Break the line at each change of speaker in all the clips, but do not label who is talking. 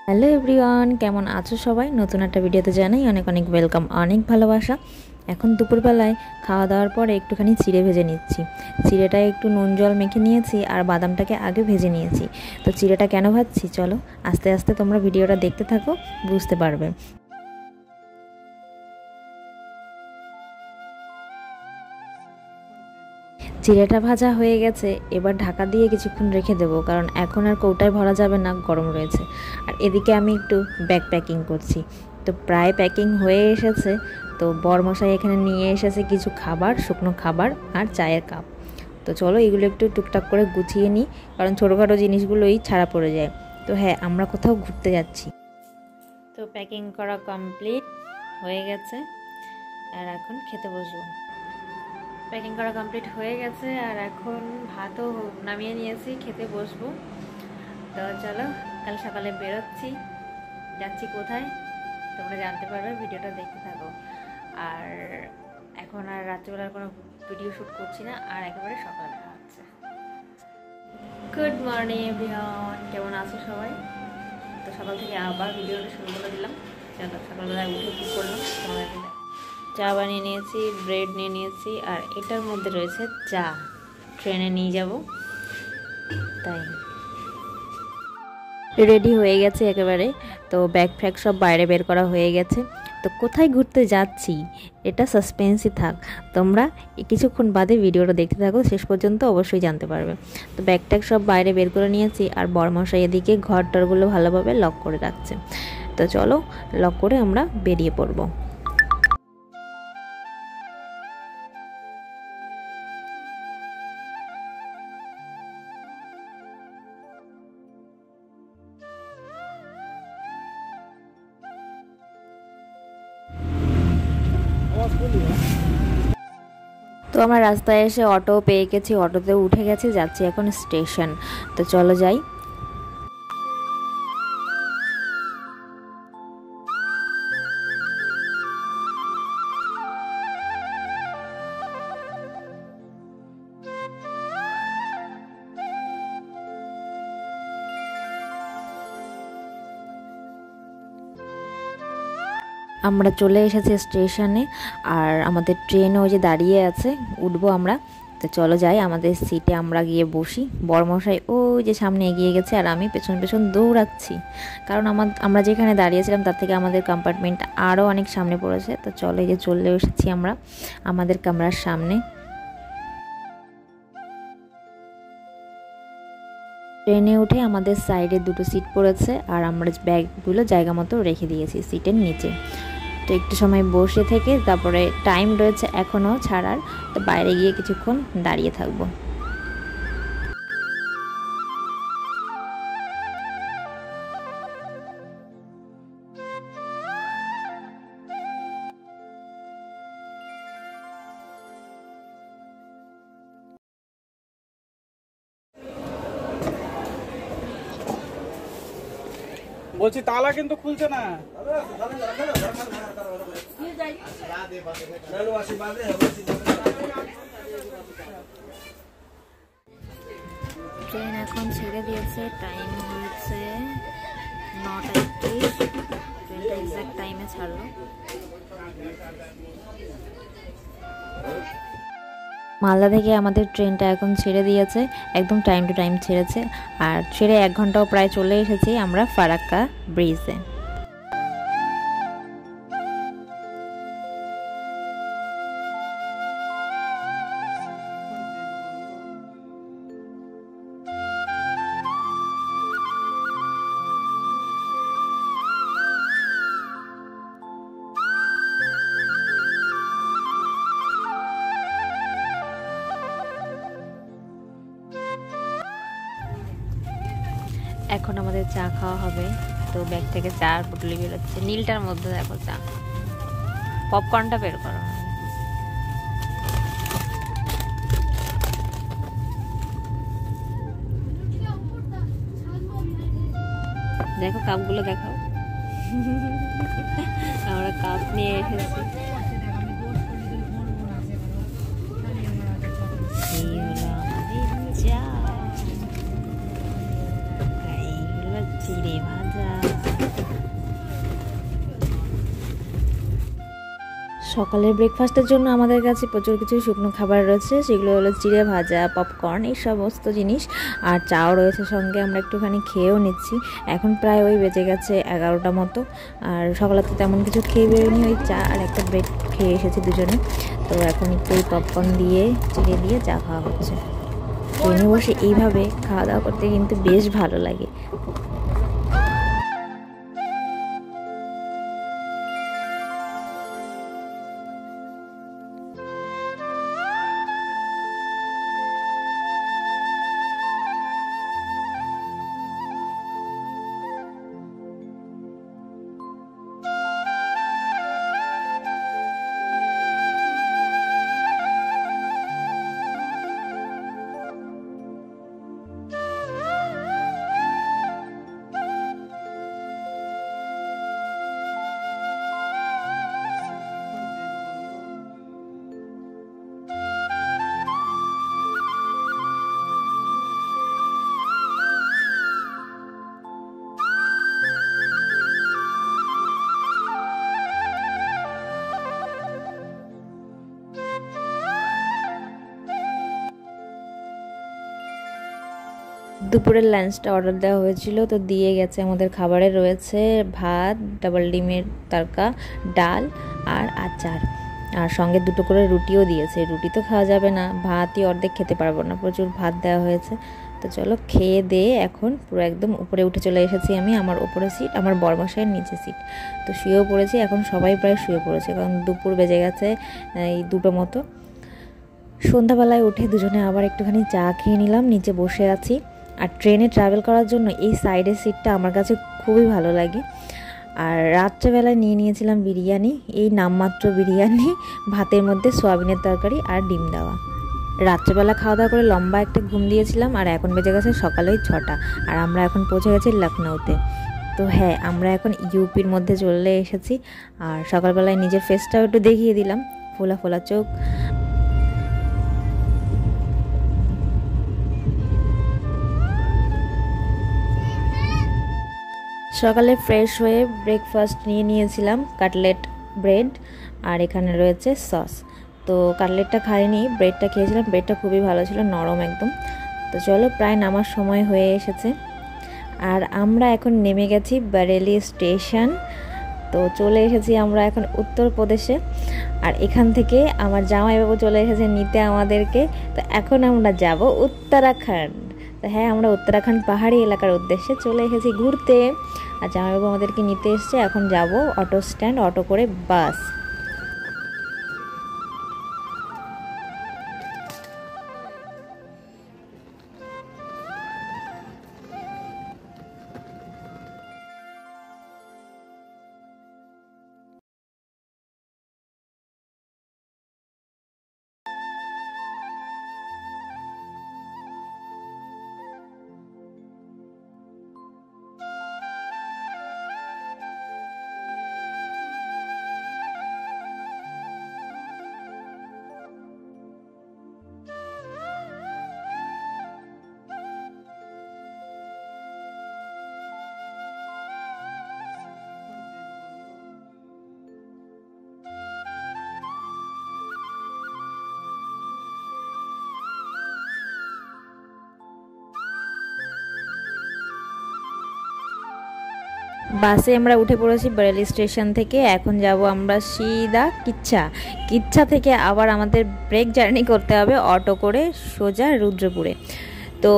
Hello everyone, কেমন আছো সবাই? নতুন একটা ভিডিওতে জানাই অনেক অনেক ওয়েলকাম, অনেক ভালোবাসা। এখন দুপুরবেলায় খাওয়া দাওয়ার পরে একটুখানি চিড়ে ভেজে নিচ্ছি। চিড়েটা একটু নুন জল মেখে নিয়েছি আর বাদামটাকে আগে ভেজে নিয়েছি। তো চিড়েটা কেন ভাজছি চলো আস্তে আস্তে তোমরা ভিডিওটা দেখতে থাকো, বুঝতে পারবে। চিড়েটা ভাজা হয়ে গেছে, এবার ঢাকা দিয়ে কিছুক্ষণ রেখে দেবো, কারণ এখন আর কৌটায় ভরা যাবে না, গরম রয়েছে। আর এদিকে আমি একটু ব্যাগ প্যাকিং করছি। তো প্রায় প্যাকিং হয়ে এসেছে। তো বরমশাই এখানে নিয়ে এসেছে কিছু খাবার, শুকনো খাবার আর চায়ের কাপ। তো চলো এগুলো একটু টুকটাক করে গুছিয়ে নিই, কারণ ছোটোখাটো জিনিসগুলোই ছাড়া পড়ে যায়। তো হ্যাঁ, আমরা কোথাও ঘুরতে যাচ্ছি। তো প্যাকিং করা কমপ্লিট হয়ে গেছে, আর এখন খেতে বসবো। প্যাকিং করা কমপ্লিট হয়ে গেছে আর এখন ভাতও নামিয়ে নিয়েছি, খেতে বসবো। তো চলো, কাল সকালে বেরোচ্ছি, যাচ্ছি কোথায় তোমরা জানতে পারবে, ভিডিওটা দেখতে থাকো। আর এখন আর রাত্রিবেলার কোনো ভিডিও শ্যুট করছি না, আর একেবারে সকালে দেখা হচ্ছে। গুড মর্নিং এভরিওয়ান, কেমন আছো সবাই? তো সকাল থেকে আবার ভিডিওটা শুরু করে দিলাম। চলো সকালবেলায় উঠে কী করলাম তোমাদেরকে। চা বানিয়ে নিয়েছি, ব্রেড নিয়ে নিয়েছি, আর এটার মধ্যে রয়েছে চা, ট্রেনে নিয়ে যাব তাই। রেডি হয়ে গেছে একেবারে। তো ব্যাগ ফ্যাগ সব বাইরে বের করা হয়ে গেছে। তো কোথায় ঘুরতে যাচ্ছি এটা সাসপেন্সই থাক, তোমরা কিছুক্ষণ বাদে ভিডিওটা দেখতে থাকো, শেষ পর্যন্ত অবশ্যই জানতে পারবে। তো ব্যাগ ট্যাগ সব বাইরে বের করে নিয়েছি, আর বরমশাই এদিকে ঘর টরগুলো ভালোভাবে লক করে রাখছে। তো চলো লক করে আমরা বেরিয়ে পড়বো। তো আমরা রাস্তায় এসে অটো পেয়ে গেছি, অটোতে উঠে গেছি, যাচ্ছি এখন স্টেশন। তো চলো যাই। আমরা চলে এসেছি স্টেশনে, আর আমাদের ট্রেন ওই যে দাঁড়িয়ে আছে, উঠবো আমরা। তো চলো যাই, আমাদের সিটে আমরা গিয়ে বসি। বরমশাই ওই যে সামনে এগিয়ে গেছে, আর আমি পেছন পেছন দৌড়াচ্ছি, কারণ আমরা যেখানে দাঁড়িয়েছিলাম তার থেকে আমাদের কম্পার্টমেন্ট আরও অনেক সামনে পড়েছে। তো চলো এই যে চলে এসেছি আমরা আমাদের কামরার সামনে। ট্রেনে উঠে আমাদের সাইডে দুটো সিট পড়েছে, আর আমরা ব্যাগগুলো জায়গা মতো রেখে দিয়েছি সিটের নিচে। তো একটু সময় বসে থেকে তারপরে টাইম রয়েছে এখনও ছাড়ার, তো বাইরে গিয়ে কিছুক্ষণ দাঁড়িয়ে থাকবো।
বলছি তালা কিন্তু খুলছে না।
ট্রেন এখন ছেড়ে দিয়েছে, টাইম হয়েছে 9:31। ট্রেনটা এক্সাক্ট টাইমে ছাড়লো। মালদা থেকে আমাদের ট্রেনটা এখন ছেড়ে দিয়েছে, একদম টাইম টু টাইম ছেড়েছে। আর ছেড়ে 1 ঘন্টাও প্রায় চলে এসেছি আমরা ফারাক্কা ব্রিজে। এখন আমাদের চা খাওয়া হবে। তো ব্যাগ থেকে চার পুটলি বেরোচ্ছে, নীলটার মধ্যে দেখো চা। পপকর্নটা বের করো, দেখো কাপগুলো দেখাও। আমরা কাপ নিয়ে এসেছি। এই হলো আমাদের চা, চিড়ে ভাজা। সকালের ব্রেকফাস্টের জন্য আমাদের কাছে প্রচুর কিছু শুকনো খাবার রয়েছে, সেগুলো হলো চিড়ে ভাজা, পপকর্ন, এই সমস্ত জিনিস। আর চাও রয়েছে সঙ্গে, আমরা একটুখানি খেয়েও নিচ্ছি। এখন প্রায় ওই বেজে গেছে 11টা মতো। আর সকালে তো তেমন কিছু খেয়ে বেরোনি, ওই চা আর একটা ব্রেড খেয়ে এসেছি দুজনে। তো এখন একটু ওই পপকর্ন দিয়ে চিড়ে দিয়ে চা খাওয়া হচ্ছে। ট্রেনে বসে এইভাবে খাওয়া দাওয়া করতে কিন্তু বেশ ভালো লাগে। দুপুরের লাঞ্চটা অর্ডার দেওয়া হয়েছিল, তো দিয়ে গেছে। আমাদের খাবারে রয়েছে ভাত, ডাবল ডিমের তড়কা, ডাল আর আচার, আর সঙ্গে 2টো করে রুটিও দিয়েছে। রুটি তো খাওয়া যাবে না, ভাতই অর্ধেক খেতে পারবো না, প্রচুর ভাত দেওয়া হয়েছে। তো চলো খেয়ে দিয়ে এখন পুরো একদম উপরে উঠে চলে এসেছি আমি। আমার উপরে সিট, আমার বরমশাইয়ের নিচে সিট। তো শুয়েও পড়েছি, এখন সবাই প্রায় শুয়ে পড়েছে, কারণ দুপুর বেজে গেছে এই 2টো মতো। সন্ধ্যাবেলায় উঠে দুজনে আবার একটুখানি চা খেয়ে নিলাম, নিচে বসে আছি। আর ট্রেনে ট্রাভেল করার জন্য এই সাইডের সিটটা আমার কাছে খুবই ভালো লাগে। আর রাত্রেবেলায় নিয়ে নিয়েছিলাম বিরিয়ানি, এই নামমাত্র বিরিয়ানি, ভাতের মধ্যে সয়াবিনের তরকারি আর ডিম দেওয়া। রাত্রেবেলা খাওয়া দাওয়া করে লম্বা একটা ঘুম দিয়েছিলাম। আর এখন বেজে গেছে সকালে 6টা, আর আমরা এখন পৌঁছে গেছি লখনউতে। তো হ্যাঁ, আমরা এখন ইউপির মধ্যে চলে এসেছি। আর সকালবেলায় নিজের ফেসটাও একটু দেখিয়ে দিলাম, ফোলা ফোলা চোখ। সকালে ফ্রেশ হয়ে ব্রেকফাস্ট নিয়ে নিয়েছিলাম, কাটলেট, ব্রেড, আর এখানে রয়েছে সস। তো কাটলেটটা খাইনি, ব্রেডটা খেয়েছিলাম। ব্রেডটা খুবই ভালো ছিল, নরম একদম। তো চলো, প্রায় নামার সময় হয়ে এসেছে। আর আমরা এখন নেমে গেছি বারেলি স্টেশন। তো চলে এসেছি আমরা এখন উত্তরপ্রদেশে। আর এখান থেকে আমার জামাইবাবু চলে এসেছে নিতে আমাদেরকে। তো এখন আমরা যাব উত্তরাখণ্ড। তো হ্যাঁ, আমরা উত্তরাখণ্ড পাহাড়ি এলাকার উদ্দেশ্যে চলে এসেছি ঘুরতে। আর জামাইবাবু আমাদেরকে নিতে এসছে। এখন যাব অটো স্ট্যান্ড, অটো করে বাস। বাসে আমরা উঠে পড়েছি বারেলি স্টেশন থেকে। এখন যাব আমরা সিধা কিচ্ছা। কিচ্ছা থেকে আবার আমাদের ব্রেক জার্নি করতে হবে অটো করে সোজা রুদ্রপুরে। তো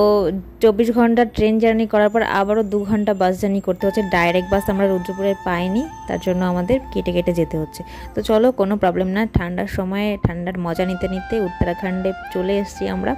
24 ঘন্টা ট্রেন জার্নি করার পর আবারও 2 ঘন্টা বাস জার্নি করতে হচ্ছে। ডাইরেক্ট বাস আমরা রুদ্রপুরে পাইনি, তার জন্য আমাদের কেটে কেটে যেতে হচ্ছে। তো চলো, কোনো প্রবলেম না। ঠান্ডার সময়ে ঠান্ডার মজা নিতে নিতে উত্তরাখণ্ডে চলে এসেছি আমরা।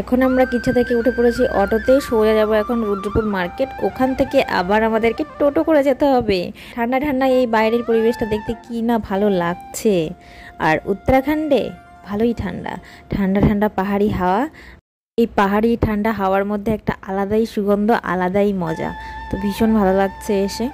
এখন আমরা কিচ্ছা থেকে উঠে পড়েছি অটোতে, সোজা যাবো এখন রুদ্রপুর মার্কেট। ওখান থেকে আবার আমাদেরকে টোটো করে যেতে হবে। ঠান্ডা ঠান্ডা এই বাইরের পরিবেশটা দেখতে কি না ভালো লাগছে। আর উত্তরাখণ্ডে ভালোই ঠান্ডা, ঠান্ডা ঠান্ডা পাহাড়ি হাওয়া। এই পাহাড়ি ঠান্ডা হাওয়ার মধ্যে একটা আলাদাই সুগন্ধ, আলাদাই মজা। তো ভীষণ ভালো লাগছে এসে।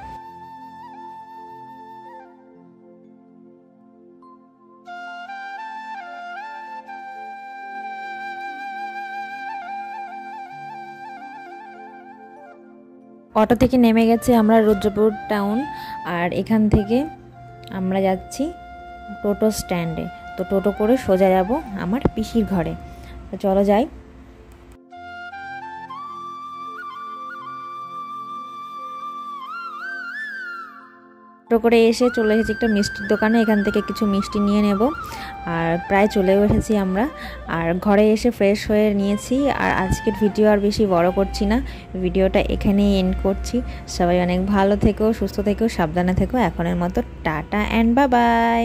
অটো থেকে নেমে গেছে আমরা রুদ্রপুর টাউন, আর এখান থেকে আমরা যাচ্ছি টোটো স্ট্যান্ডে। তো টোটো করে সোজা যাব আমার পিসির ঘরে। তো চলো যাই। টোটো করে এসে চলে এসেছি একটা মিষ্টির দোকানে, এখান থেকে কিছু মিষ্টি নিয়ে নেব। আর প্রায় চলেও এসেছি আমরা। আর ঘরে এসে ফ্রেশ হয়ে নিয়েছি। আর আজকের ভিডিও আর বেশি বড় করছি না, ভিডিওটা এখানেই এন্ড করছি। সবাই অনেক ভালো থেকো, সুস্থ থেকো, সাবধানে থেকো। এখনের মতো টাটা অ্যান্ড বাই বাই।